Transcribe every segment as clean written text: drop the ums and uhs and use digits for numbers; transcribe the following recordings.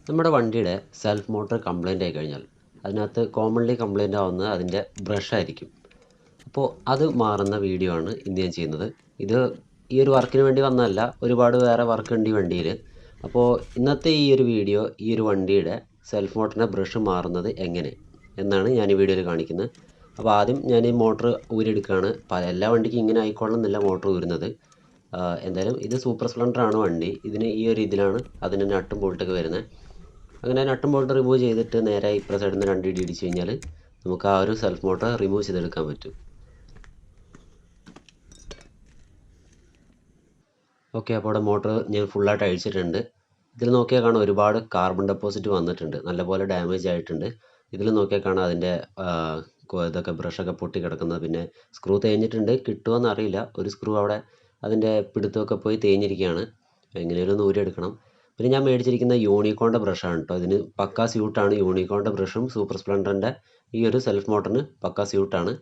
നമ്മുടെ വണ്ടിയുടെ self motor complaint ആയി കഴിഞ്ഞാൽ അതിനകത്ത് കോമൺലി കംപ്ലൈൻ്റ് ആവുന്നത് അതിൻ്റെ ബ്രഷായിരിക്കും. അപ്പോൾ അത് മാറുന്ന വീഡിയോ ആണ് ഇന്ന് ഞാൻ ചെയ്യുന്നത്. ഇത് ഈ ഒരു വർക്കിന് വേണ്ടി വന്നതല്ല, ഒരുപാട് വേറെ വർക്ക് ഉണ്ട് ഈ വണ്ടിയിൽ. അപ്പോൾ ഇന്നത്തെ ഈ ഒരു വീഡിയോ ഈ ഒരു വണ്ടിയുടെ സെൽഫ് മോട്ടറിൻ്റെ ബ്രഷ് മാറുന്നത് എങ്ങനെ എന്നാണ് ഞാൻ ഈ വീഡിയോയിൽ കാണിക്കുന്നത്. അപ്പോൾ ആദ്യം ഞാൻ ഈ മോട്ടർ ഊരിയെടുക്കുകയാണ്. എല്ലാ വണ്ടിക്കും ഇങ്ങനെ ആയിക്കൊള്ളുന്നില്ല മോട്ടർ ഊരുന്നത്. എന്തായാലും ഇത് സൂപ്പർ സ്പ്ലെൻഡറാണ് വണ്ടി. ഇതിന് ഈ ഒരു ഇതിലാണ് അതിന് നട്ടും ബോൾട്ടൊക്കെ വരുന്നത്. അങ്ങനെ നട്ടും ബോൾട്ട് റിമൂവ് ചെയ്തിട്ട് നേരെ ഇപ്പുറ സൈഡിൽ നിന്ന് 2 ഇടി ഇടിച്ച് കഴിഞ്ഞാൽ നമുക്ക് ആ ഒരു സെൽഫ് മോട്ടർ റിമൂവ് ചെയ്തെടുക്കാൻ പറ്റും. ഓക്കെ, അപ്പോൾ അവിടെ മോട്ടർ ഞാൻ ഫുള്ളായിട്ട് അഴിച്ചിട്ടുണ്ട്. ഇതിൽ നോക്കിയാൽ കാണാം ഒരുപാട് കാർബൺ ഡെപ്പോസിറ്റ് വന്നിട്ടുണ്ട്, നല്ലപോലെ ഡാമേജ് ആയിട്ടുണ്ട്. ഇതിൽ നോക്കിയാൽ കാണാം അതിൻ്റെ ഇതൊക്കെ ബ്രഷൊക്കെ പൊട്ടി കിടക്കുന്നത്. പിന്നെ സ്ക്രൂ തേഞ്ഞിട്ടുണ്ട്, കിട്ടുമോയെന്ന് അറിയില്ല. ഒരു സ്ക്രൂ അവിടെ അതിൻ്റെ പിടുത്തമൊക്കെ പോയി തേഞ്ഞിരിക്കുകയാണ്. എങ്ങനെയാലും ഒന്ന് ഊരിയെടുക്കണം. പിന്നെ ഞാൻ മേടിച്ചിരിക്കുന്ന യൂണിക്കോണിൻ്റെ ബ്രഷാണ് കേട്ടോ. ഇതിന് പക്കാ സ്യൂട്ടാണ്. യൂണിക്കോണിൻ്റെ ബ്രഷും സൂപ്പർ സ്പ്ലെൻഡറിൻ്റെ ഈ ഒരു സെൽഫ് മോട്ടറിന് പക്കാ സ്യൂട്ടാണ്.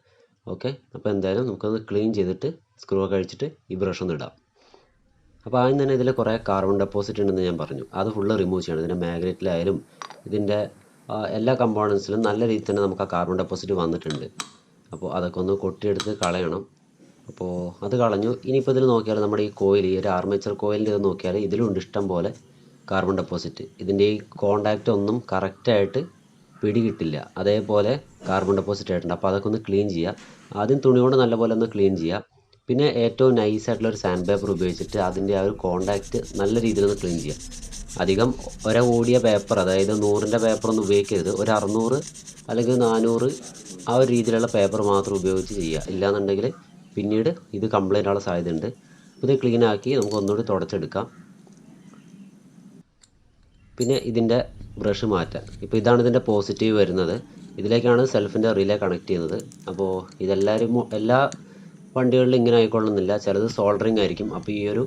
ഓക്കെ, അപ്പോൾ എന്തായാലും നമുക്കത് ക്ലീൻ ചെയ്തിട്ട് സ്ക്രൂ ഒക്കെ അഴിച്ചിട്ട് ഈ ബ്രഷ് ഒന്ന് ഇടാം. അപ്പോൾ ആദ്യം തന്നെ ഇതിൽ കുറേ കാർബൺ ഡെപ്പോസിറ്റ് ഉണ്ടെന്ന് ഞാൻ പറഞ്ഞു. അത് ഫുള്ള് റിമൂവ് ചെയ്യണം. ഇതിൻ്റെ മാഗ്നറ്റിലായാലും ഇതിൻ്റെ എല്ലാ കമ്പോണൻസിലും നല്ല രീതിയിൽ തന്നെ നമുക്ക് ആ കാർബൺ ഡെപ്പോസിറ്റ് വന്നിട്ടുണ്ട്. അപ്പോൾ അതൊക്കെ ഒന്ന് കൊട്ടിയെടുത്ത് കളയണം. അപ്പോൾ അത് കളഞ്ഞു. ഇനിയിപ്പോൾ ഇതിൽ നോക്കിയാൽ നമ്മുടെ ഈ കോയിൽ, ഈ ഒരു ആർമേച്ചർ കോയിലിൻ്റെ ഇത് നോക്കിയാൽ ഇതിലുണ്ട് ഇഷ്ടം പോലെ കാർബൺ ഡെപ്പോസിറ്റ്. ഇതിൻ്റെ ഈ കോണ്ടാക്റ്റ് ഒന്നും കറക്റ്റായിട്ട് പിടികിട്ടില്ല, അതേപോലെ കാർബൺ ഡെപ്പോസിറ്റ് ആയിട്ടുണ്ട്. അപ്പോൾ അതൊക്കെ ഒന്ന് ക്ലീൻ ചെയ്യുക. ആദ്യം തുണി കൊണ്ട് നല്ലപോലെ ഒന്ന് ക്ലീൻ ചെയ്യുക. പിന്നെ ഏറ്റവും നൈസായിട്ടുള്ള ഒരു സാൻഡ് പേപ്പർ ഉപയോഗിച്ചിട്ട് അതിൻ്റെ ആ ഒരു കോണ്ടാക്റ്റ് നല്ല രീതിയിലൊന്ന് ക്ലീൻ ചെയ്യുക. അധികം ഓടിയ പേപ്പർ, അതായത് 100ൻ്റെ പേപ്പറൊന്നും ഉപയോഗിക്കരുത്. ഒരു 600 അല്ലെങ്കിൽ 400 ആ ഒരു രീതിയിലുള്ള പേപ്പർ മാത്രം ഉപയോഗിച്ച് ചെയ്യുക. ഇല്ലാന്നുണ്ടെങ്കിൽ പിന്നീട് ഇത് കംപ്ലൈൻ്റ് ആവാനുള്ള സാധ്യതയുണ്ട്. ഇത് ക്ലീൻ ആക്കി നമുക്ക് ഒന്നുകൂടി തുടച്ചെടുക്കാം. പിന്നെ ഇതിൻ്റെ ബ്രഷ് മാറ്റാം. ഇപ്പോൾ ഇതാണ് ഇതിൻ്റെ പോസിറ്റീവ് വരുന്നത്. ഇതിലേക്കാണ് സെൽഫിൻ്റെ റിലേ കണക്ട് ചെയ്യുന്നത്. അപ്പോൾ എല്ലാ വണ്ടികളിലും ഇങ്ങനെ ആയിക്കൊള്ളുന്നില്ല. ചിലത് സോൾഡറിങ് ആയിരിക്കും. അപ്പോൾ ഈ ഒരു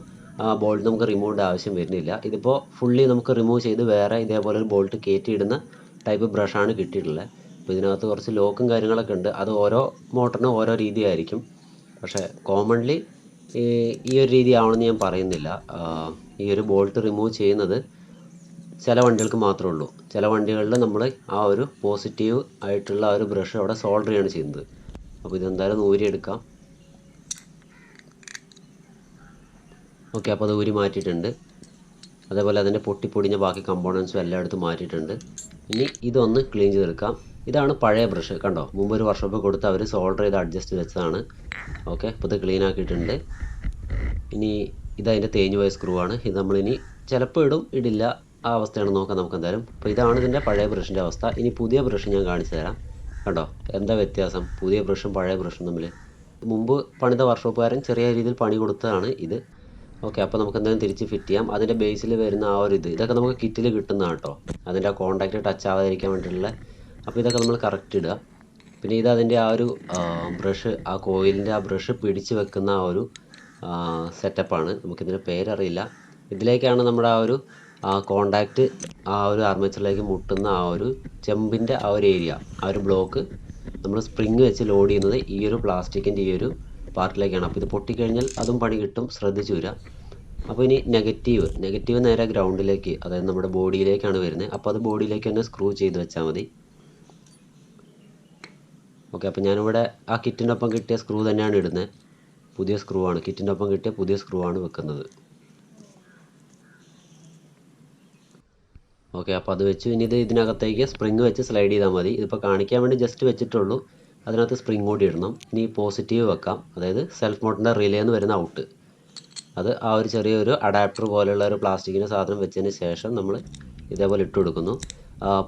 ബോൾട്ട് നമുക്ക് റിമൂവിൻ്റെ ആവശ്യം വരുന്നില്ല. ഇതിപ്പോൾ ഫുള്ളി നമുക്ക് റിമൂവ് ചെയ്ത് വേറെ ഇതേപോലെ ഒരു ബോൾട്ട് കയറ്റിയിടുന്ന ടൈപ്പ് ബ്രഷാണ് കിട്ടിയിട്ടുള്ളത്. അപ്പോൾ ഇതിനകത്ത് കുറച്ച് ലോക്കും കാര്യങ്ങളൊക്കെ ഉണ്ട്. അത് ഓരോ മോട്ടറിനും ഓരോ രീതിയായിരിക്കും. പക്ഷേ കോമൺലി ഈ ഒരു രീതി ആവണമെന്ന് ഞാൻ പറയുന്നില്ല. ഈ ഒരു ബോൾട്ട് റിമൂവ് ചെയ്യുന്നത് ചില വണ്ടികൾക്ക് മാത്രമേ ഉള്ളൂ. ചില വണ്ടികളിൽ നമ്മൾ ആ ഒരു പോസിറ്റീവ് ആയിട്ടുള്ള ആ ഒരു ബ്രഷ് അവിടെ സോൾഡർ ചെയ്യാണ് ചെയ്യുന്നത്. അപ്പോൾ ഇതെന്തായാലും ഊരിയെടുക്കാം. ഓക്കെ, അപ്പോൾ അത് ഊരി മാറ്റിയിട്ടുണ്ട്. അതേപോലെ അതിൻ്റെ പൊട്ടിപ്പൊടിഞ്ഞ ബാക്കി കമ്പോണൻസും എല്ലായിടത്തും മാറ്റിയിട്ടുണ്ട്. ഇനി ഇതൊന്ന് ക്ലീൻ ചെയ്തെടുക്കാം. ഇതാണ് പഴയ ബ്രഷ്, കണ്ടോ, മുമ്പ് ഒരു വർക്ക്ഷോപ്പിൽ കൊടുത്ത് അവർ സോൾഡർ ചെയ്ത് അഡ്ജസ്റ്റ് വെച്ചതാണ്. ഓക്കെ, അപ്പോൾ ഇത് ക്ലീൻ ആക്കിയിട്ടുണ്ട്. ഇനി ഇതതിൻ്റെ തേഞ്ഞു പോയ സ്ക്രൂ ആണ്. ഇത് നമ്മളിനി ചിലപ്പോൾ ഇടും, ഇടില്ല, ആ അവസ്ഥയാണ് നോക്കാം നമുക്ക് എന്തായാലും. അപ്പോൾ ഇതാണ് ഇതിൻ്റെ പഴയ ബ്രഷിൻ്റെ അവസ്ഥ. ഇനി പുതിയ ബ്രഷ് ഞാൻ കാണിച്ചു തരാം. കണ്ടോ എന്താ വ്യത്യാസം പുതിയ ബ്രഷും പഴയ ബ്രഷും തമ്മിൽ. മുമ്പ് പണിത വർക്ക്ഷോപ്പുകാരൻ ചെറിയ രീതിയിൽ പണി കൊടുത്തതാണ് ഇത്. ഓക്കെ, അപ്പോൾ നമുക്ക് എന്തായാലും തിരിച്ച് ഫിറ്റ് ചെയ്യാം. അതിൻ്റെ ബേസിൽ വരുന്ന ആ ഒരു ഇതൊക്കെ നമുക്ക് കിറ്റിൽ കിട്ടുന്നതാണ് കേട്ടോ. അതിൻ്റെ ആ കോണ്ടാക്റ്റ് ടച്ച് ആവാതിരിക്കാൻ വേണ്ടിയിട്ടുള്ള. അപ്പോൾ ഇതൊക്കെ നമ്മൾ കറക്റ്റ് ഇടുക. പിന്നെ ഇത് അതിൻ്റെ ആ ഒരു ബ്രഷ്, ആ കോയിലിൻ്റെ ആ ബ്രഷ് പിടിച്ച് വെക്കുന്ന ആ ഒരു സെറ്റപ്പാണ്. നമുക്കിതിൻ്റെ പേരറിയില്ല. ഇതിലേക്കാണ് നമ്മുടെ ആ ഒരു കോണ്ടാക്റ്റ് ആ ഒരു ആർമേച്ചറിലേക്ക് മുട്ടുന്ന ആ ഒരു ചെമ്പിൻ്റെ ആ ഒരു ഏരിയ, ആ ഒരു ബ്ലോക്ക് നമ്മൾ സ്പ്രിങ് വെച്ച് ലോഡ് ചെയ്യുന്നത് ഈ ഒരു പ്ലാസ്റ്റിക്കിൻ്റെ ഈ ഒരു പാർട്ടിലേക്കാണ്. അപ്പോൾ ഇത് പൊട്ടിക്കഴിഞ്ഞാൽ അതും പണി കിട്ടും, ശ്രദ്ധിച്ചു വരിക. അപ്പോൾ ഇനി നെഗറ്റീവ് നേരെ ഗ്രൗണ്ടിലേക്ക്, അതായത് നമ്മുടെ ബോഡിയിലേക്കാണ് വരുന്നത്. അപ്പോൾ അത് ബോഡിയിലേക്ക് തന്നെ സ്ക്രൂ ചെയ്ത് വെച്ചാൽ മതി. ഓക്കെ, അപ്പോൾ ഞാനിവിടെ ആ കിറ്റിൻ്റെ ഒപ്പം കിട്ടിയ സ്ക്രൂ തന്നെയാണ് ഇടുന്നത്. പുതിയ സ്ക്രൂ ആണ്, കിറ്റിൻ്റെ ഒപ്പം കിട്ടിയ പുതിയ സ്ക്രൂ ആണ് വെക്കുന്നത്. ഓക്കെ, അപ്പോൾ അത് വെച്ചു. ഇനി ഇതിനകത്തേക്ക് സ്പ്രിങ് വെച്ച് സ്ലൈഡ് ചെയ്താൽ മതി. ഇതിപ്പോൾ കാണിക്കാൻ വേണ്ടി ജസ്റ്റ് വെച്ചിട്ടുള്ളൂ. അതിനകത്ത് സ്പ്രിങ് കൂടി ഇടണം. ഇനി പോസിറ്റീവ് വെക്കാം, അതായത് സെൽഫ് മോട്ടറിൻ്റെ റിലേ എന്ന് വരുന്ന ഔട്ട്. അത് ആ ഒരു ചെറിയൊരു അഡാപ്റ്റർ പോലെയുള്ള ഒരു പ്ലാസ്റ്റിക്കിൻ്റെ സാധനം വെച്ചതിന് ശേഷം നമ്മൾ ഇതേപോലെ ഇട്ട് കൊടുക്കുന്നു.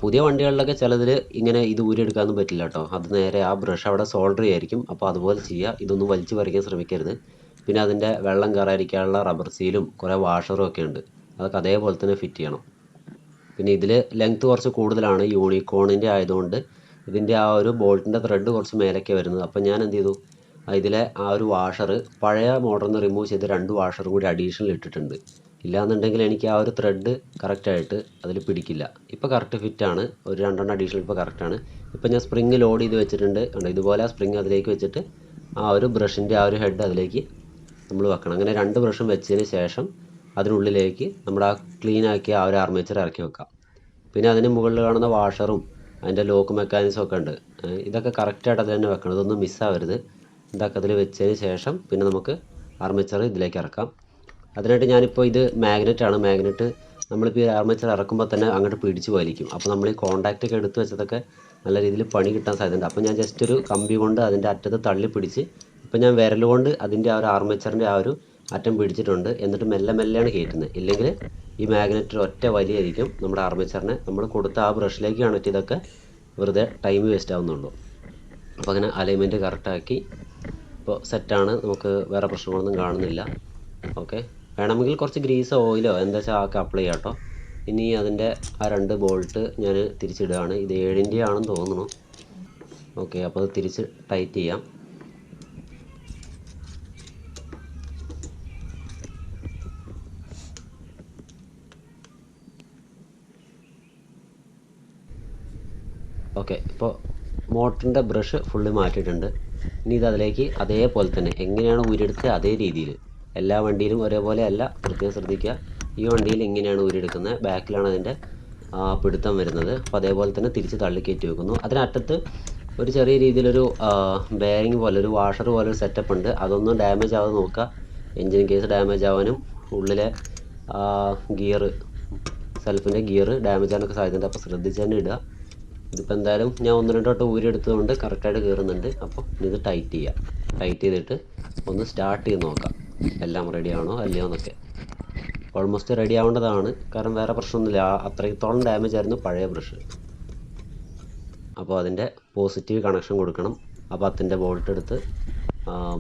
പുതിയ വണ്ടികളിലൊക്കെ ചിലതിൽ ഇങ്ങനെ ഇത് ഊരിയെടുക്കാനൊന്നും പറ്റില്ല കേട്ടോ. അത് നേരെ ആ ബ്രഷ് അവിടെ സോൾഡർ ചെയ്യായിരിക്കും. അപ്പോൾ അതുപോലെ ചെയ്യുക. ഇതൊന്നും വലിച്ചു പറിക്കാൻ ശ്രമിക്കരുത്. പിന്നെ അതിൻ്റെ വെള്ളം കയറാതിരിക്കാനുള്ള റബ്ബർ സീലും കുറേ വാഷറും ഒക്കെ ഉണ്ട്. അതൊക്കെ അതേപോലെ തന്നെ ഫിറ്റ് ചെയ്യണം. പിന്നെ ഇതിൽ ലെങ്ത്ത് കുറച്ച് കൂടുതലാണ്, യൂണിക്കോണിൻ്റെ ആയതുകൊണ്ട് ഇതിൻ്റെ ആ ഒരു ബോൾട്ടിൻ്റെ ത്രെഡ് കുറച്ച് മേലേക്ക് വരുന്നത്. അപ്പോൾ ഞാൻ എന്ത് ചെയ്തു, ഇതിലെ ആ ഒരു വാഷർ പഴയ മോഡറിൽ നിന്ന് റിമൂവ് ചെയ്ത് 2 വാഷറും കൂടി അഡീഷണൽ ഇട്ടിട്ടുണ്ട്. ഇല്ലാന്നുണ്ടെങ്കിൽ എനിക്ക് ആ ഒരു ത്രെഡ് കറക്റ്റായിട്ട് അതിൽ പിടിക്കില്ല. ഇപ്പോൾ കറക്റ്റ് ഫിറ്റാണ്. ഒരു 2 അഡീഷണൽ ഇപ്പോൾ കറക്റ്റാണ്. ഇപ്പോൾ ഞാൻ സ്പ്രിങ് ലോഡ് ചെയ്ത് വെച്ചിട്ടുണ്ട്. ഇതുപോലെ ആ സ്പ്രിങ് അതിലേക്ക് വെച്ചിട്ട് ആ ഒരു ബ്രഷിൻ്റെ ആ ഒരു ഹെഡ് അതിലേക്ക് നമ്മൾ വെക്കണം. അങ്ങനെ 2 ബ്രഷും വെച്ചതിന് ശേഷം അതിനുള്ളിലേക്ക് നമ്മുടെ ആ ക്ലീൻ ആക്കിയ ആ ഒരു ആർമേച്ചർ ഇറക്കി വെക്കാം. പിന്നെ അതിന് മുകളിൽ കാണുന്ന വാഷറും അതിൻ്റെ ലോക്ക് മെക്കാനിസം ഒക്കെ ഉണ്ട്. ഇതൊക്കെ കറക്റ്റായിട്ട് അതിൽ തന്നെ വെക്കണം, ഇതൊന്നും മിസ്സാവരുത്. ഇതൊക്കെ അതിൽ വെച്ചതിന് ശേഷം പിന്നെ നമുക്ക് ആർമേച്ചർ ഇതിലേക്ക് ഇറക്കാം. അതിനായിട്ട് ഞാനിപ്പോൾ ഇത് മാഗ്നറ്റാണ്. മാഗ്നറ്റ് നമ്മളിപ്പോൾ ഈ ആർമേച്ചർ ഇറക്കുമ്പോൾ തന്നെ അങ്ങോട്ട് പിടിച്ച് വലിക്കും. അപ്പോൾ നമ്മൾ ഈ കോൺടാക്റ്റ് ഒക്കെ എടുത്ത് വെച്ചതൊക്കെ നല്ല രീതിയിൽ പണി കിട്ടാൻ സാധ്യതയുണ്ട്. അപ്പോൾ ഞാൻ ജസ്റ്റ് ഒരു കമ്പി കൊണ്ട് അതിൻ്റെ അറ്റത്ത് തള്ളി പിടിച്ച് ഇപ്പോൾ ഞാൻ വിരൽ കൊണ്ട് അതിൻ്റെ ആ ഒരു ആർമേച്ചറിൻ്റെ ആ ഒരു അറ്റം പിടിച്ചിട്ടുണ്ട്. എന്നിട്ട് മെല്ലെ മെല്ലെയാണ് കയറ്റുന്നത്. ഇല്ലെങ്കിൽ ഈ മാഗ്നറ്റ് ഒറ്റ വലിയായിരിക്കും നമ്മുടെ ആർമേച്ചറിനെ നമ്മൾ കൊടുത്ത ആ ബ്രഷിലേക്ക് കണക്ട് ചെയ്തൊക്കെ വെറുതെ ടൈം വേസ്റ്റ് ആവുന്നുള്ളൂ. അപ്പോൾ അങ്ങനെ അലൈൻമെൻറ്റ് കറക്റ്റാക്കി ഇപ്പോൾ സെറ്റാണ്, നമുക്ക് വേറെ പ്രശ്നങ്ങളൊന്നും കാണുന്നില്ല. ഓക്കെ, വേണമെങ്കിൽ കുറച്ച് ഗ്രീസോ ഓയിലോ എന്താ വെച്ചാൽ ആക്കി അപ്ലൈ ചെയ്യാം കേട്ടോ. ഇനി അതിൻ്റെ ആ 2 ബോൾട്ട് ഞാൻ തിരിച്ചിടുകയാണ്. ഇത് 7-ൻ്റെ ആണെന്ന് തോന്നുന്നു. ഓക്കെ, അപ്പോൾ അത് തിരിച്ച് ടൈറ്റ് ചെയ്യാം. ഓക്കെ, ഇപ്പോൾ മോട്ടറിൻ്റെ ബ്രഷ് ഫുള്ള് മാറ്റിയിട്ടുണ്ട്. ഇനി ഇത് അതിലേക്ക് അതേപോലെ തന്നെ എങ്ങനെയാണ് ഊരിയെടുത്തത് അതേ രീതിയിൽ, എല്ലാ വണ്ടിയിലും ഒരേപോലെ അല്ല, പ്രത്യേകം ശ്രദ്ധിക്കുക. ഈ വണ്ടിയിൽ ഇങ്ങനെയാണ് ഊരിയെടുക്കുന്നത്, ബാക്കിലാണ് അതിൻ്റെ പിടുത്തം വരുന്നത്. അപ്പോൾ അതേപോലെ തന്നെ തിരിച്ച് തള്ളിക്കയറ്റി വെക്കുന്നു. അതിനറ്റത്ത് ഒരു ചെറിയ രീതിയിലൊരു ബെയറിങ് പോലെ ഒരു വാഷർ പോലെ ഒരു സെറ്റപ്പ് ഉണ്ട്. അതൊന്നും ഡാമേജ് ആവാതെ നോക്കുക. എൻജിൻ കേസ് ഡാമേജ് ആവാനും ഉള്ളിലെ ഗിയർ സെൽഫിൻ്റെ ഗിയർ ഡാമേജ് ആവാനൊക്കെ സാധ്യതയുണ്ട്. അപ്പോൾ ശ്രദ്ധിച്ച് തന്നെ ഇടുക. ഇതിപ്പോൾ എന്തായാലും ഞാൻ 1-2 വട്ടം ഊരിയെടുത്തതുകൊണ്ട് കറക്റ്റായിട്ട് കയറുന്നുണ്ട്. അപ്പോൾ ഇത് ടൈറ്റ് ചെയ്യുക. ടൈറ്റ് ചെയ്തിട്ട് ഒന്ന് സ്റ്റാർട്ട് ചെയ്ത് നോക്കാം എല്ലാം റെഡി ആണോ അല്ലയോ എന്നൊക്കെ. ഓൾമോസ്റ്റ് റെഡി ആവേണ്ടതാണ്, കാരണം വേറെ പ്രശ്നമൊന്നുമില്ല. അത്രത്തോളം ഡാമേജ് ആയിരുന്നു പഴയ ബ്രഷ്. അപ്പോൾ അതിൻ്റെ പോസിറ്റീവ് കണക്ഷൻ കൊടുക്കണം. അപ്പോൾ 10-ൻ്റെ ബോൾട്ട് എടുത്ത്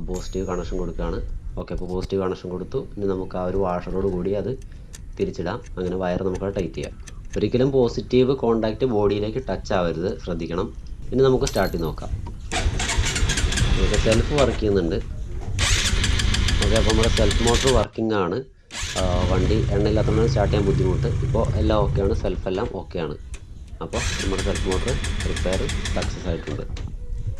പോസിറ്റീവ് കണക്ഷൻ കൊടുക്കുകയാണ്. ഓക്കെ, അപ്പോൾ പോസിറ്റീവ് കണക്ഷൻ കൊടുത്തു. ഇനി നമുക്ക് ആ ഒരു വാഷറോട് കൂടി അത് തിരിച്ചിടാം. അങ്ങനെ വയർ നമുക്ക് ടൈറ്റ് ചെയ്യാം. ഒരിക്കലും പോസിറ്റീവ് കോണ്ടാക്റ്റ് ബോഡിയിലേക്ക് ടച്ച് ആവരുത്, ശ്രദ്ധിക്കണം. ഇനി നമുക്ക് സ്റ്റാർട്ട് ചെയ്ത് നോക്കാം. ഓക്കെ, സെൽഫ് വർക്ക് ചെയ്യുന്നുണ്ട്. ഓക്കെ, അപ്പോൾ നമ്മുടെ സെൽഫ് മോട്ടർ വർക്കിംഗ് ആണ്. വണ്ടി എണ്ണയില്ലാത്തതുകൊണ്ട് സ്റ്റാർട്ട് ചെയ്യാൻ ബുദ്ധിമുട്ട്. ഇപ്പോൾ എല്ലാം ഓക്കെയാണ്, സെൽഫെല്ലാം ഓക്കെയാണ്. അപ്പോൾ നമ്മുടെ സെൽഫ് മോട്ടർ റിപ്പയർ സക്സസ് ആയിട്ടുണ്ട്.